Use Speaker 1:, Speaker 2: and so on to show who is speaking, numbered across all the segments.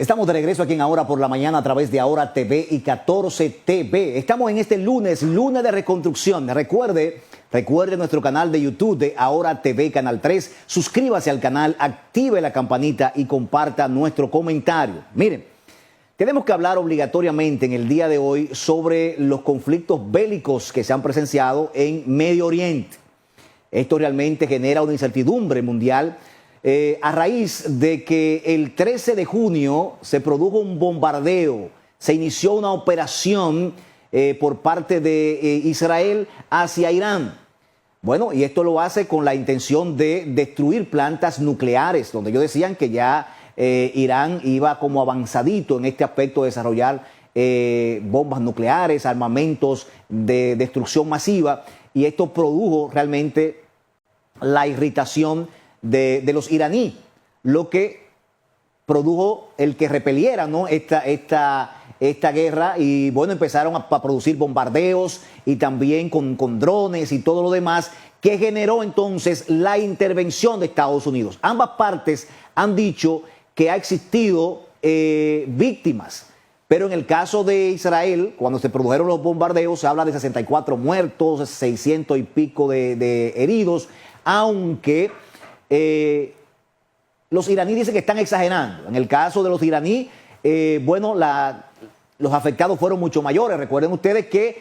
Speaker 1: Estamos de regreso aquí en Ahora por la Mañana a través de Ahora TV y 14 TV. Estamos en este lunes de reconstrucción. Recuerde nuestro canal de YouTube de Ahora TV Canal 3. Suscríbase al canal, active la campanita y comparta nuestro comentario. Miren, tenemos que hablar obligatoriamente en el día de hoy sobre los conflictos bélicos que se han presenciado en Medio Oriente. Esto realmente genera una incertidumbre mundial a raíz de que el 13 de junio se produjo un bombardeo, se inició una operación por parte de Israel hacia Irán. Bueno, y esto lo hace con la intención de destruir plantas nucleares, donde ellos decían que ya Irán iba como avanzadito en este aspecto de desarrollar bombas nucleares, armamentos de destrucción masiva, y esto produjo realmente la irritación de los iraníes, lo que produjo el que repeliera, ¿no?, esta guerra, y bueno, empezaron a producir bombardeos y también con drones y todo lo demás, que generó entonces la intervención de Estados Unidos. Ambas partes han dicho que ha existido víctimas, pero en el caso de Israel, cuando se produjeron los bombardeos, se habla de 64 muertos, 600 y pico de heridos, aunque los iraníes dicen que están exagerando. En el caso de los iraníes, bueno, los afectados fueron mucho mayores. Recuerden ustedes que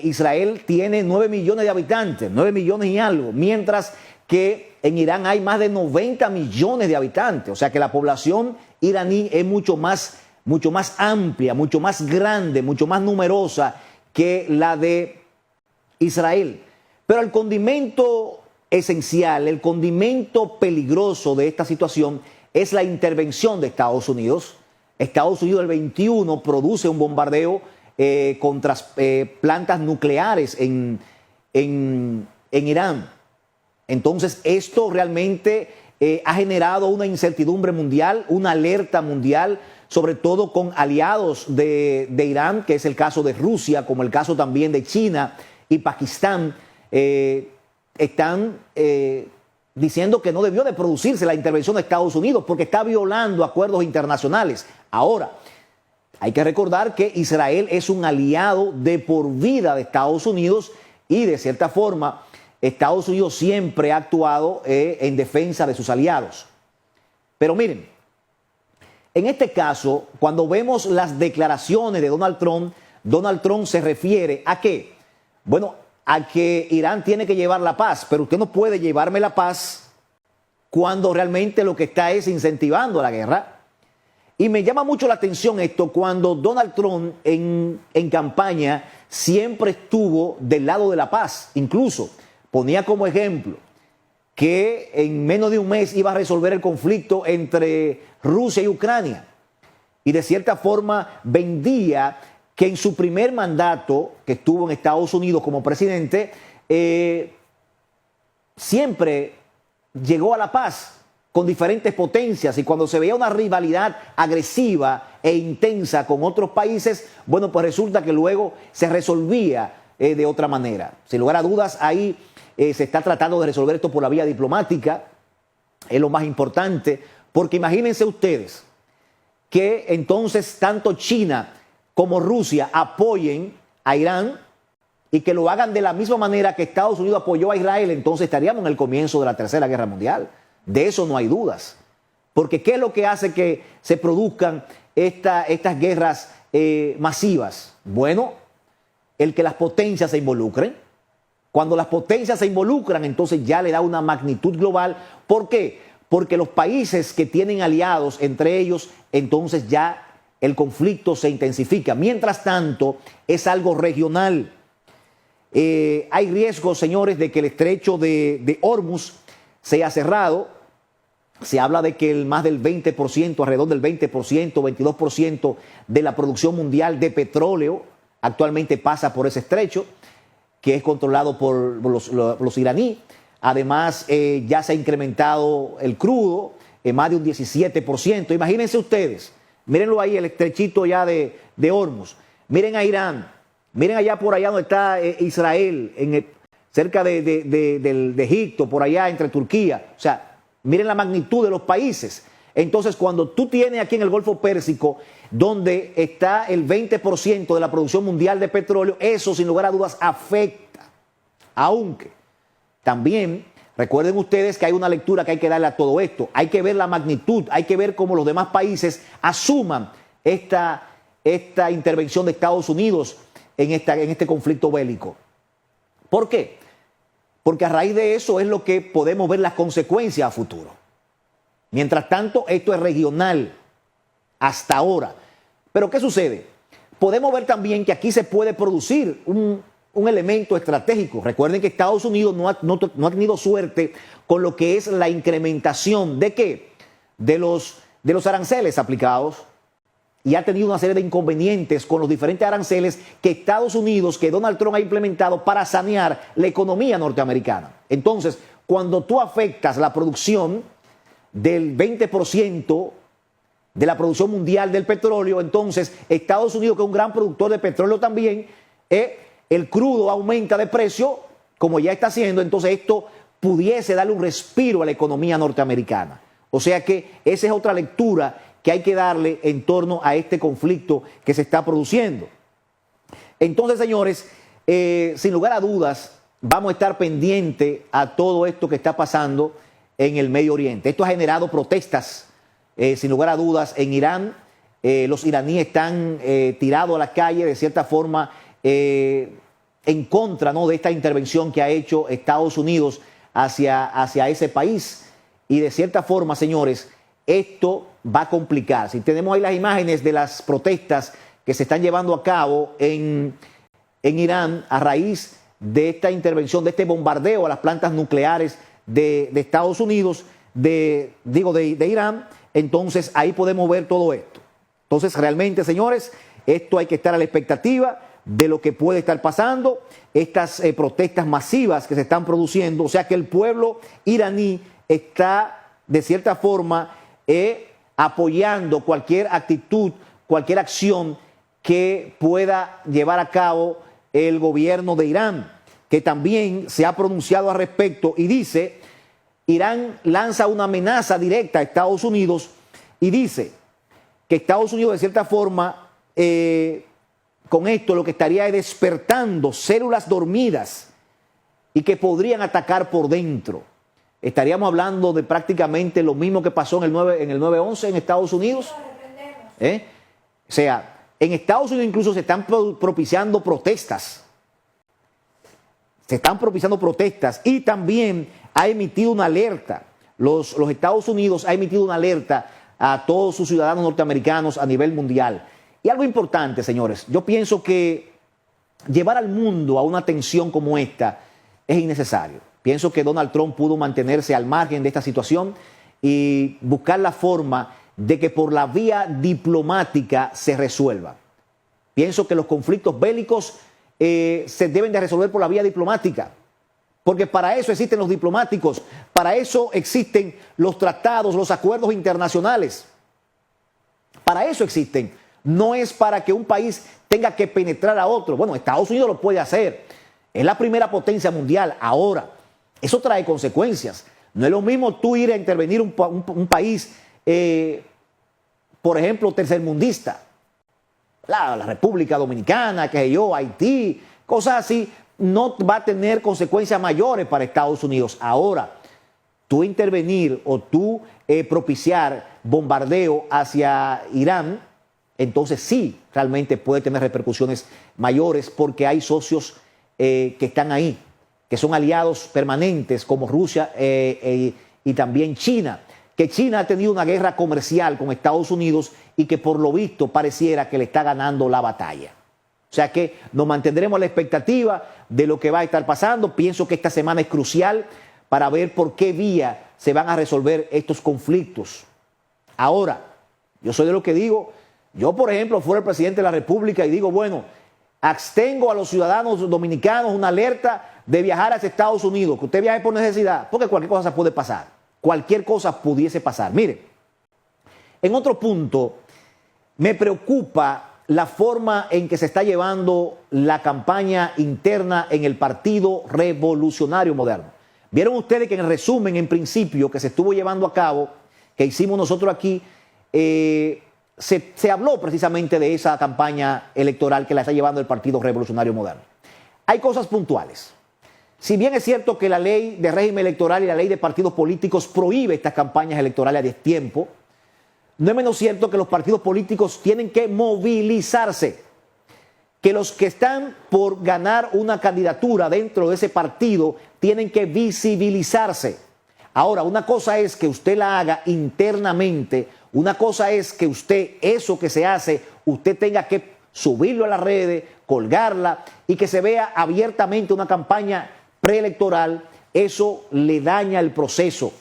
Speaker 1: Israel tiene 9 millones de habitantes, 9 millones y algo, mientras que en Irán hay más de 90 millones de habitantes. O sea que la población iraní es mucho más amplia, mucho más grande, mucho más numerosa que la de Israel. Pero el condimento esencial, el condimento peligroso de esta situación es la intervención de Estados Unidos. Estados Unidos el 21 produce un bombardeo contra plantas nucleares en Irán. Entonces esto realmente ha generado una incertidumbre mundial, una alerta mundial, sobre todo con aliados de Irán, que es el caso de Rusia, como el caso también de China y Pakistán. Están diciendo que no debió de producirse la intervención de Estados Unidos porque está violando acuerdos internacionales. Ahora, hay que recordar que Israel es un aliado de por vida de Estados Unidos y de cierta forma Estados Unidos siempre ha actuado en defensa de sus aliados. Pero miren, en este caso, cuando vemos las declaraciones de Donald Trump se refiere ¿a qué? Bueno, a que Irán tiene que llevar la paz, pero usted no puede llevarme la paz cuando realmente lo que está es incentivando la guerra. Y me llama mucho la atención esto cuando Donald Trump en campaña siempre estuvo del lado de la paz. Incluso ponía como ejemplo que en menos de un mes iba a resolver el conflicto entre Rusia y Ucrania. Y de cierta forma vendía que en su primer mandato, que estuvo en Estados Unidos como presidente, siempre llegó a la paz con diferentes potencias, y cuando se veía una rivalidad agresiva e intensa con otros países, bueno, pues resulta que luego se resolvía de otra manera. Sin lugar a dudas, ahí se está tratando de resolver esto por la vía diplomática, es lo más importante, porque imagínense ustedes que entonces tanto China como Rusia apoyen a Irán y que lo hagan de la misma manera que Estados Unidos apoyó a Israel, entonces estaríamos en el comienzo de la Tercera Guerra Mundial. De eso no hay dudas. Porque ¿qué es lo que hace que se produzcan estas guerras masivas? Bueno, el que las potencias se involucren. Cuando las potencias se involucran, entonces ya le da una magnitud global. ¿Por qué? Porque los países que tienen aliados entre ellos, entonces ya el conflicto se intensifica. Mientras tanto, es algo regional. Hay riesgos, señores, de que el estrecho de Hormuz sea cerrado. Se habla de que más del 20%, alrededor del 20%, 22% de la producción mundial de petróleo actualmente pasa por ese estrecho, que es controlado por los iraníes. Además, ya se ha incrementado el crudo en más de un 17%. Imagínense ustedes. Mírenlo ahí, el estrechito ya de Hormuz. Miren a Irán. Miren allá por allá donde está Israel, cerca de Egipto, por allá entre Turquía. O sea, miren la magnitud de los países. Entonces, cuando tú tienes aquí en el Golfo Pérsico, donde está el 20% de la producción mundial de petróleo, eso sin lugar a dudas afecta. Aunque también recuerden ustedes que hay una lectura que hay que darle a todo esto. Hay que ver la magnitud, hay que ver cómo los demás países asuman esta intervención de Estados Unidos en este conflicto bélico. ¿Por qué? Porque a raíz de eso es lo que podemos ver las consecuencias a futuro. Mientras tanto, esto es regional hasta ahora. Pero ¿qué sucede? Podemos ver también que aquí se puede producir un elemento estratégico. Recuerden que Estados Unidos no ha tenido suerte con lo que es la incrementación ¿de qué? De los aranceles aplicados, y ha tenido una serie de inconvenientes con los diferentes aranceles que Estados Unidos, que Donald Trump ha implementado para sanear la economía norteamericana. Entonces, cuando tú afectas la producción del 20% de la producción mundial del petróleo, entonces Estados Unidos, que es un gran productor de petróleo también, el crudo aumenta de precio, como ya está haciendo, entonces esto pudiese darle un respiro a la economía norteamericana. O sea que esa es otra lectura que hay que darle en torno a este conflicto que se está produciendo. Entonces, señores, sin lugar a dudas, vamos a estar pendientes a todo esto que está pasando en el Medio Oriente. Esto ha generado protestas, sin lugar a dudas, en Irán. Los iraníes están tirados a la calle, de cierta forma, en contra, ¿no?, de esta intervención que ha hecho Estados Unidos hacia ese país. Y de cierta forma, señores, esto va a complicar. Si tenemos ahí las imágenes de las protestas que se están llevando a cabo en Irán a raíz de esta intervención, de este bombardeo a las plantas nucleares de Estados Unidos, de Irán, entonces ahí podemos ver todo esto. Entonces, realmente, señores, esto hay que estar a la expectativa de lo que puede estar pasando, estas protestas masivas que se están produciendo, o sea que el pueblo iraní está, de cierta forma, apoyando cualquier actitud, cualquier acción que pueda llevar a cabo el gobierno de Irán, que también se ha pronunciado al respecto y dice, Irán lanza una amenaza directa a Estados Unidos y dice que Estados Unidos, de cierta forma, con esto lo que estaría es despertando células dormidas y que podrían atacar por dentro. Estaríamos hablando de prácticamente lo mismo que pasó en el 9/11 en Estados Unidos. O sea, en Estados Unidos incluso se están propiciando protestas. Se están propiciando protestas y también ha emitido una alerta. Los Estados Unidos ha emitido una alerta a todos sus ciudadanos norteamericanos a nivel mundial. Y algo importante, señores, yo pienso que llevar al mundo a una tensión como esta es innecesario. Pienso que Donald Trump pudo mantenerse al margen de esta situación y buscar la forma de que por la vía diplomática se resuelva. Pienso que los conflictos bélicos se deben de resolver por la vía diplomática, porque para eso existen los diplomáticos, para eso existen los tratados, los acuerdos internacionales. Para eso existen. No es para que un país tenga que penetrar a otro. Bueno, Estados Unidos lo puede hacer. Es la primera potencia mundial ahora. Eso trae consecuencias. No es lo mismo tú ir a intervenir un país, por ejemplo, tercermundista. La República Dominicana, qué sé yo, Haití, cosas así, no va a tener consecuencias mayores para Estados Unidos. Ahora, tú intervenir o tú propiciar bombardeo hacia Irán, entonces sí, realmente puede tener repercusiones mayores porque hay socios que están ahí, que son aliados permanentes como Rusia y también China, que China ha tenido una guerra comercial con Estados Unidos y que por lo visto pareciera que le está ganando la batalla. O sea que nos mantendremos a la expectativa de lo que va a estar pasando. Pienso que esta semana es crucial para ver por qué vía se van a resolver estos conflictos. Ahora, yo soy de lo que digo, yo por ejemplo fuera el presidente de la República y digo, bueno, abstengo a los ciudadanos dominicanos una alerta de viajar hacia Estados Unidos, que usted viaje por necesidad, porque cualquier cosa puede pasar, cualquier cosa pudiese pasar. Mire, en otro punto, me preocupa la forma en que se está llevando la campaña interna en el Partido Revolucionario Moderno. Vieron ustedes que en el resumen, en principio, que se estuvo llevando a cabo, que hicimos nosotros aquí, se habló precisamente de esa campaña electoral que la está llevando el Partido Revolucionario Moderno. Hay cosas puntuales. Si bien es cierto que la ley de régimen electoral y la ley de partidos políticos prohíbe estas campañas electorales a destiempo, no es menos cierto que los partidos políticos tienen que movilizarse, que los que están por ganar una candidatura dentro de ese partido tienen que visibilizarse. Ahora, una cosa es que usted la haga internamente, una cosa es que usted, eso que se hace, usted tenga que subirlo a las redes, colgarla y que se vea abiertamente una campaña preelectoral. Eso le daña el proceso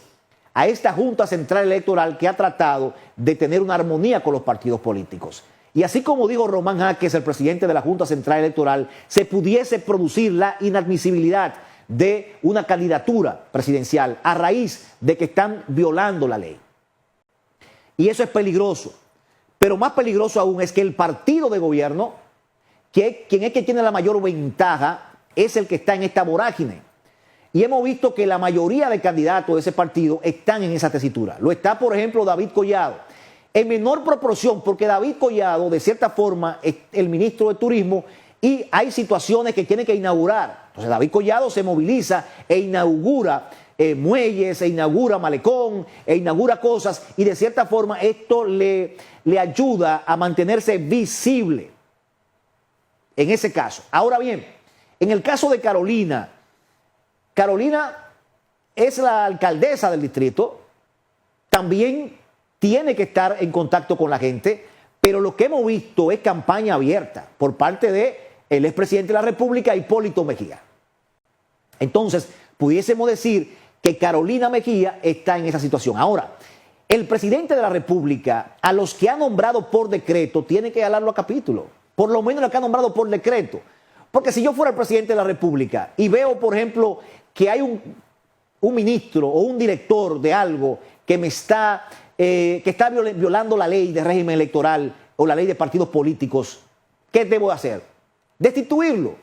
Speaker 1: a esta Junta Central Electoral, que ha tratado de tener una armonía con los partidos políticos. Y así como dijo Román Jaques, el presidente de la Junta Central Electoral, se pudiese producir la inadmisibilidad de una candidatura presidencial a raíz de que están violando la ley. Y eso es peligroso. Pero más peligroso aún es que el partido de gobierno, quien es que tiene la mayor ventaja, es el que está en esta vorágine. Y hemos visto que la mayoría de candidatos de ese partido están en esa tesitura. Lo está, por ejemplo, David Collado. En menor proporción, porque David Collado, de cierta forma, es el ministro de Turismo y hay situaciones que tiene que inaugurar. Entonces, David Collado se moviliza e inaugura muelles, e inaugura malecón, e inaugura cosas, y de cierta forma esto le ayuda a mantenerse visible en ese caso. Ahora bien, en el caso de Carolina es la alcaldesa del distrito, también tiene que estar en contacto con la gente, pero lo que hemos visto es campaña abierta por parte del expresidente de la República, Hipólito Mejía. Entonces, pudiésemos decir que Carolina Mejía está en esa situación. Ahora, el presidente de la República, a los que ha nombrado por decreto, tiene que jalarlo a capítulo. Por lo menos lo que ha nombrado por decreto. Porque si yo fuera el presidente de la República y veo, por ejemplo, que hay un ministro o un director de algo que está violando la ley de régimen electoral o la ley de partidos políticos, ¿qué debo hacer? Destituirlo.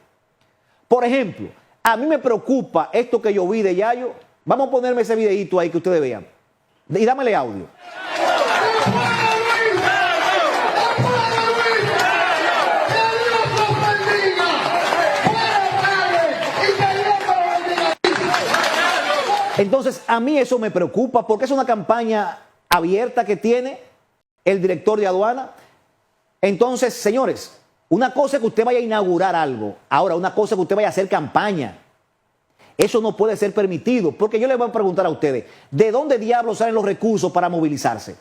Speaker 1: Por ejemplo, a mí me preocupa esto que yo vi de Yayo. Vamos a ponerme ese videito ahí que ustedes vean. Y dámele audio. Entonces, a mí eso me preocupa porque es una campaña abierta que tiene el director de aduana. Entonces, señores, una cosa es que usted vaya a inaugurar algo. Ahora, una cosa es que usted vaya a hacer campaña. Eso no puede ser permitido, porque yo les voy a preguntar a ustedes, ¿de dónde diablos salen los recursos para movilizarse?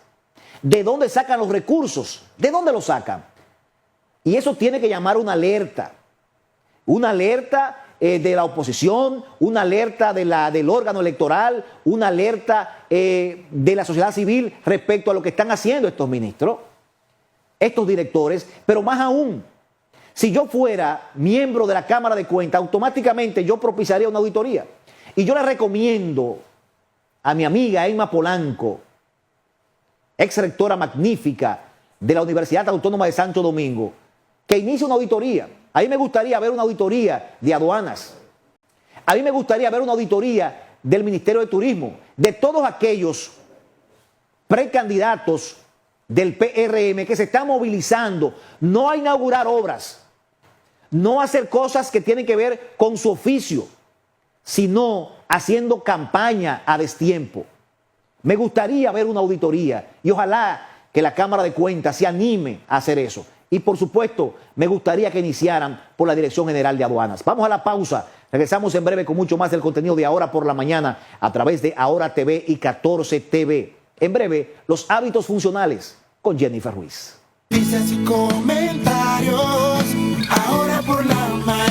Speaker 1: ¿De dónde sacan los recursos? ¿De dónde los sacan? Y eso tiene que llamar una alerta de la oposición, una alerta del órgano electoral, una alerta de la sociedad civil respecto a lo que están haciendo estos ministros, estos directores, pero más aún, si yo fuera miembro de la Cámara de Cuentas, automáticamente yo propiciaría una auditoría. Y yo le recomiendo a mi amiga Emma Polanco, ex rectora magnífica de la Universidad Autónoma de Santo Domingo, que inicie una auditoría. A mí me gustaría ver una auditoría de aduanas. A mí me gustaría ver una auditoría del Ministerio de Turismo, de todos aquellos precandidatos del PRM que se están movilizando, no a inaugurar obras, no a hacer cosas que tienen que ver con su oficio, sino haciendo campaña a destiempo. Me gustaría ver una auditoría y ojalá que la Cámara de Cuentas se anime a hacer eso. Y por supuesto, me gustaría que iniciaran por la Dirección General de Aduanas. Vamos a la pausa. Regresamos en breve con mucho más del contenido de Ahora por la Mañana a través de Ahora TV y 14 TV. En breve, los hábitos funcionales con Jennifer Ruiz.
Speaker 2: Dices y comentarios, Ahora por la Mañana.